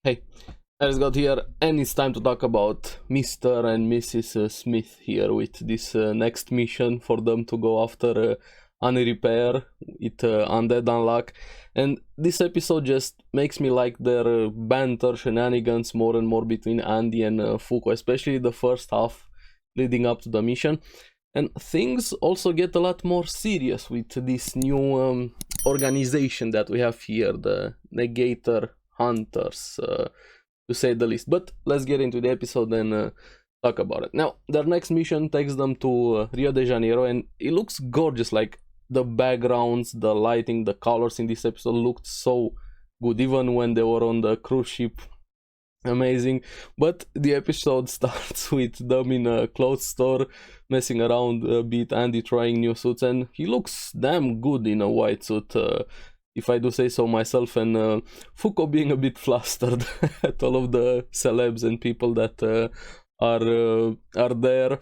Hey, ARESxGOD here, and it's time to talk about Mr. and Mrs. Smith here with this next mission for them to go after UNREPAIR with Undead Unluck. And this episode just makes me like their banter shenanigans more and more between Andy and Fuko, especially the first half leading up to the mission. And things also get a lot more serious with this new organization that we have here, the Negator Hunters, to say the least. But let's get into the episode and talk about it. Now, their next mission takes them to Rio de Janeiro, and it looks gorgeous. Like the backgrounds, the lighting, the colors in this episode looked so good, even when they were on the cruise ship. Amazing. But the episode starts with them in a clothes store messing around a bit, Andy trying new suits, and he looks damn good in a white suit, if I do say so myself, and Fuko being a bit flustered at all of the celebs and people that are there.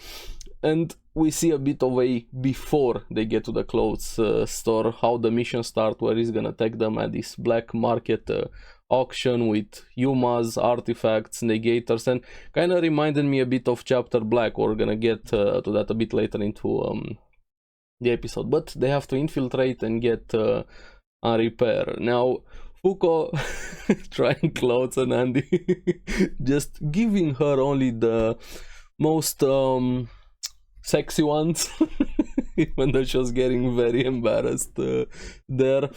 And we see a bit of a before they get to the clothes store, how the mission starts, where he's gonna take them at this black market auction with Yumas, artifacts, negators, and kind of reminded me a bit of Chapter Black. We're gonna get to that a bit later into the episode, but they have to infiltrate and get UNREPAIR. Now Fuko trying clothes and Andy just giving her only the most sexy ones even though she was getting very embarrassed there.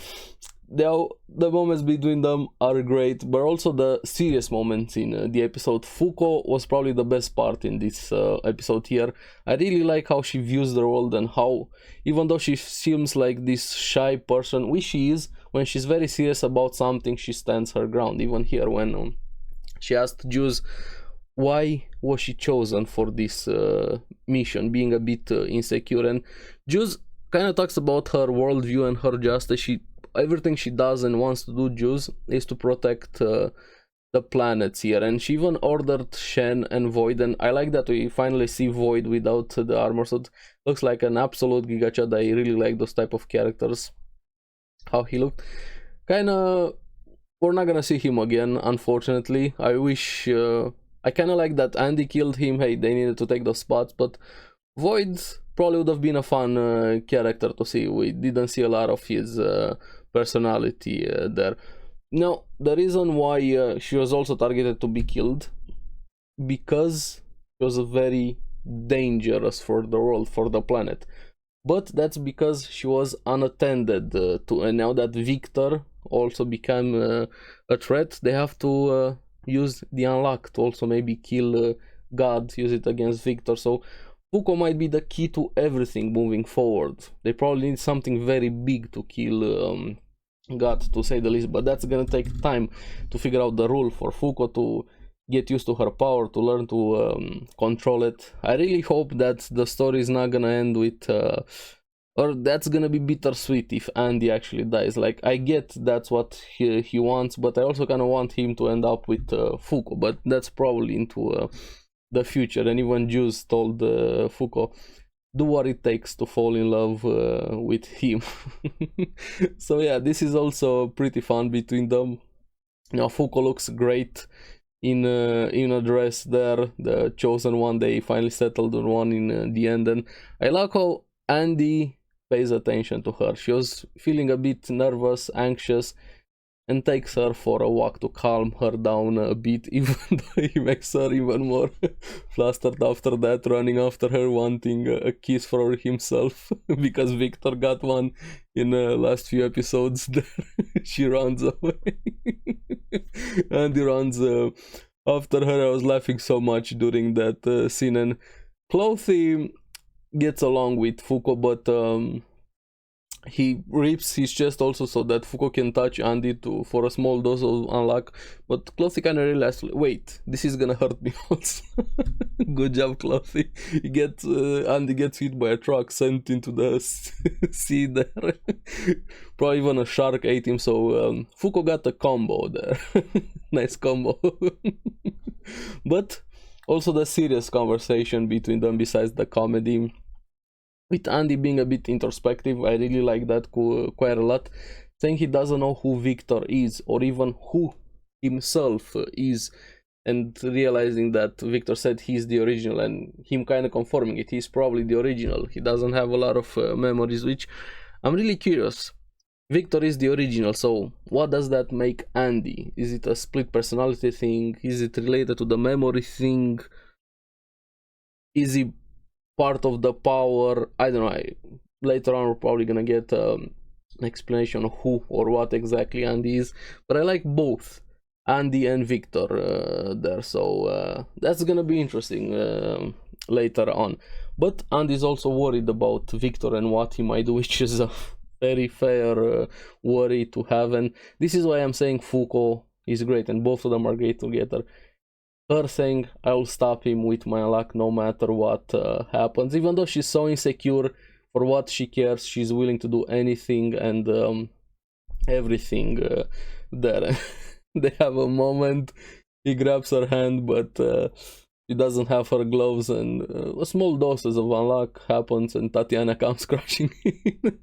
The moments between them are great, but also the serious moments in the episode. Fuko was probably the best part in this episode here. I really like how she views the world, and how, even though she seems like this shy person, which she is, when she's very serious about something, she stands her ground. Even here, when she asked Juice why was she chosen for this mission, being a bit insecure, and Juice kind of talks about her worldview and her justice. Everything she does and wants to do, Juice, is to protect the planets here, and she even ordered Shen and Void, and I like that we finally see Void without the armor suit. Looks like an absolute gigachad. I really like those type of characters, how he looked. Kinda, we're not gonna see him again, unfortunately. I wish, I kinda like that Andy killed him. Hey, they needed to take those spots, but Void probably would have been a fun character to see. We didn't see a lot of his personality there. Now, the reason why she was also targeted to be killed, because she was very dangerous for the world, for the planet. But that's because she was unattended to, and now that Victor also became a threat, they have to use the Unluck to also maybe kill God, use it against Victor. So Fuko might be the key to everything moving forward. They probably need something very big to kill God, to say the least, but that's gonna take time to figure out the rule for Fuko to get used to her power, to learn to control it. I really hope that the story is not gonna end with or that's gonna be bittersweet if Andy actually dies. Like, I get that's what he wants, but I also kind of want him to end up with Fuko, but that's probably into the future. And even Juice told Fuko, do what it takes to fall in love with him. So yeah, this is also pretty fun between them. Now Fuko looks great in a dress there, the chosen one. They finally settled on one in the end, and I like how Andy pays attention to her. She was feeling a bit nervous, anxious, and takes her for a walk to calm her down a bit, even though he makes her even more flustered after that, running after her, wanting a kiss for himself, because Victor got one in the last few episodes. She runs away. And he runs after her. I was laughing so much during that scene, and Clothy gets along with Fuko, but he rips his chest also so that Fuko can touch Andy for a small dose of Unluck, but Clothy kind of realized, wait, this is gonna hurt me also. Good job, Clothy. Andy gets hit by a truck, sent into the sea there. Probably even a shark ate him, so Fuko got a combo there. Nice combo. But also the serious conversation between them, besides the comedy, with Andy being a bit introspective. I really like that quite a lot, saying he doesn't know who Victor is, or even who himself is, and realizing that Victor said he's the original, and him kind of confirming it, he's probably the original. He doesn't have a lot of memories, which I'm really curious. Victor is the original, so what does that make Andy? Is it a split personality thing? Is it related to the memory thing? Is he part of the power? I don't know. Later on we're probably gonna get an explanation of who or what exactly Andy is, but I like both Andy and Victor there, so that's gonna be interesting later on. But Andy's also worried about Victor and what he might do, which is a very fair worry to have, and this is why I'm saying Fuko is great, and both of them are great together. Her saying, I'll stop him with my luck no matter what happens, even though she's so insecure for what she cares, she's willing to do anything and everything there. They have a moment, he grabs her hand, but she doesn't have her gloves, and a small doses of unluck happens, and Tatiana comes crashing in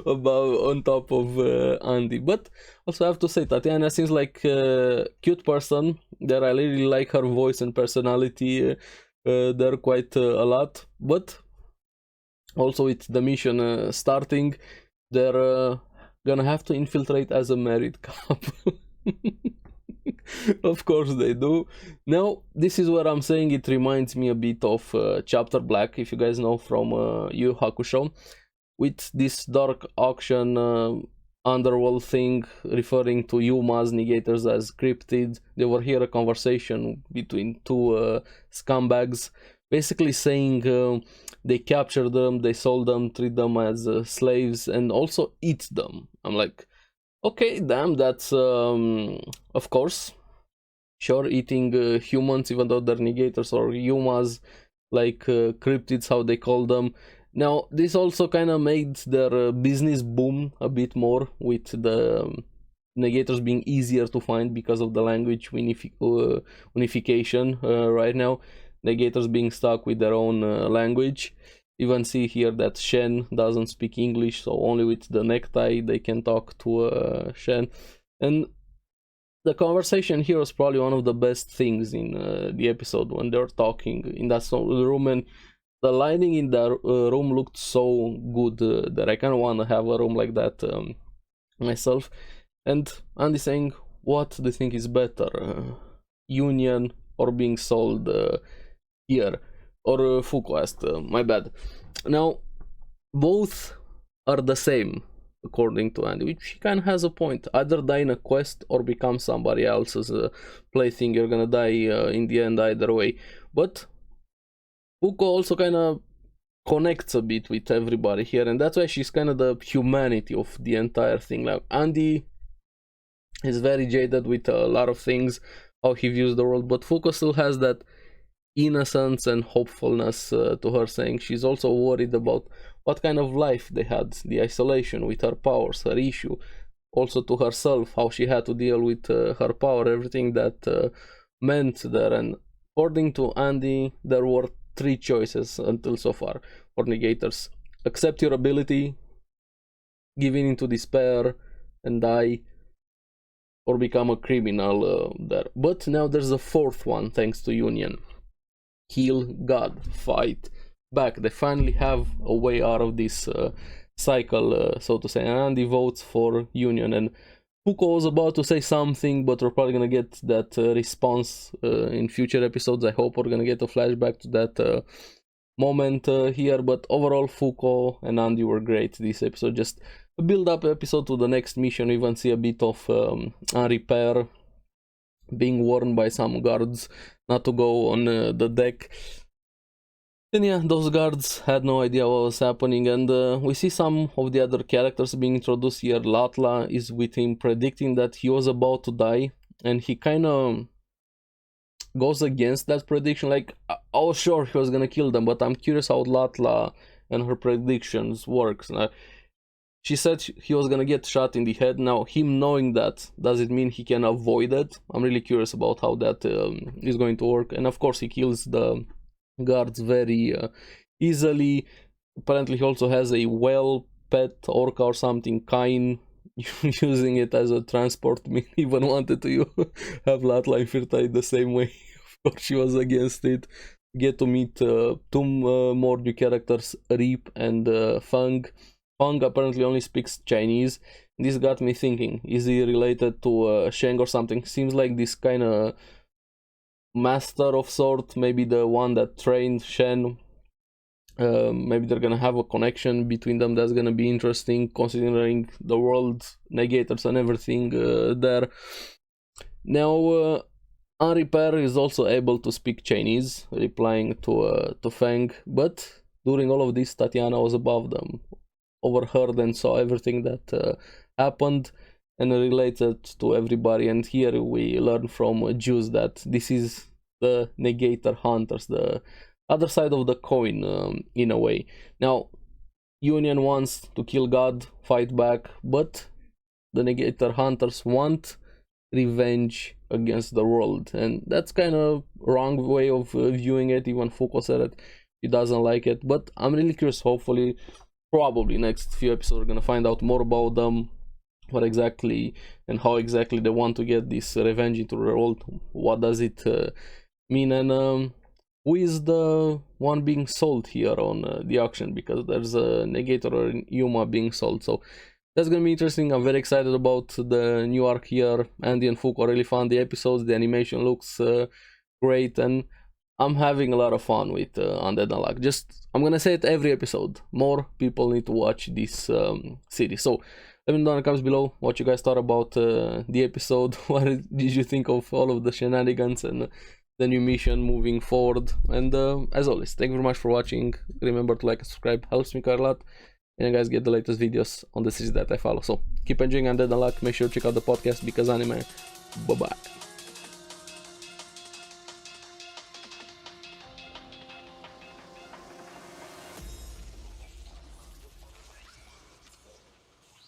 above on top of Andy. But also I have to say, Tatiana seems like a cute person that I really like her voice and personality there quite a lot. But also with the mission starting, they're gonna have to infiltrate as a married couple. Of course they do. Now this is where I'm saying it reminds me a bit of Chapter Black, if you guys know, from Yu Hakusho, with this dark auction underworld thing referring to Yuma's negators as cryptids. They overhear a conversation between two scumbags, basically saying they capture them, they sold them, treat them as slaves, and also eat them. I'm like, okay, damn, that's of course, sure, eating humans, even though they're negators or Yumas, like cryptids, how they call them. Now, this also kind of made their business boom a bit more, with the negators being easier to find because of the language unification right now. Negators being stuck with their own language. Even see here that Shen doesn't speak English, so only with the necktie they can talk to Shen. And the conversation here is probably one of the best things in the episode, when they're talking in that room, and the lighting in the room looked so good that I kind of want to have a room like that myself. And Andy saying, what do you think is better, Union or being sold here? Or Fuko asked, my bad. Now, both are the same, according to Andy, which he kind of has a point. Either die in a quest or become somebody else's plaything. You're gonna die in the end either way. But Fuko also kind of connects a bit with everybody here, and that's why she's kind of the humanity of the entire thing. Like, Andy is very jaded with a lot of things, how he views the world, but Fuko still has that innocence and hopefulness to her, saying she's also worried about what kind of life they had, the isolation with her powers, her issue, also to herself, how she had to deal with her power, everything that meant there. And according to Andy, there were 3 choices until so far for negators: accept your ability, give in into despair and die, or become a criminal there. But now there's a 4th one, thanks to Union: kill God, fight back. They finally have a way out of this cycle, so to say, and Andy votes for Union. And Fuko was about to say something, but we're probably gonna get that response in future episodes. I hope we're gonna get a flashback to that moment here. But overall, Fuko and Andy were great this episode. Just a build-up episode to the next mission. We even see a bit of UNREPAIR being warned by some guards not to go on the deck. And yeah, those guards had no idea what was happening, and we see some of the other characters being introduced here. Latla is with him, predicting that he was about to die, and he kind of goes against that prediction. Like, I was sure he was gonna kill them, but I'm curious how Latla and her predictions works. She said he was gonna get shot in the head. Now, him knowing that, does it mean he can avoid it? I'm really curious about how that is going to work. And of course, he kills the guards very easily. Apparently, he also has a whale pet, orca or something, Kain, using it as a transport mean, even wanted to have Latline Firtai the same way. Of course, she was against it. Get to meet two more new characters, Reap and Feng. Feng apparently only speaks Chinese. This got me thinking, is he related to Shang or something? Seems like this kind of master of sort, maybe the one that trained Shen. Maybe they're gonna have a connection between them that's gonna be interesting, considering the world negators and everything there. Now, UNREPAIR is also able to speak Chinese, replying to Feng, but during all of this, Tatiana was above them, overheard and saw everything that happened and related to everybody. And here we learn from Juice that this is the negator hunters, the other side of the coin, in a way. Now, Union wants to kill God, fight back, but the negator hunters want revenge against the world, and that's kind of wrong way of viewing it. Even Fuko said it, he doesn't like it, but I'm really curious. Hopefully, probably next few episodes we're gonna find out more about them, what exactly and how exactly they want to get this revenge into the world. What does it mean, and who is the one being sold here on the auction, because there's a negator or Yuma being sold. So that's gonna be interesting. I'm very excited about the new arc here. Andy and Fuko really found the episodes. The animation looks great, and I'm having a lot of fun with Undead Unluck. Just, I'm gonna say it every episode, more people need to watch this series. So let me know in the comments below what you guys thought about the episode. What did you think of all of the shenanigans and the new mission moving forward? And as always, thank you very much for watching. Remember to like and subscribe, helps me quite a lot, and you guys get the latest videos on the series that I follow. So keep enjoying Undead Unluck. Make sure to check out the podcast, Because Anime. Bye bye.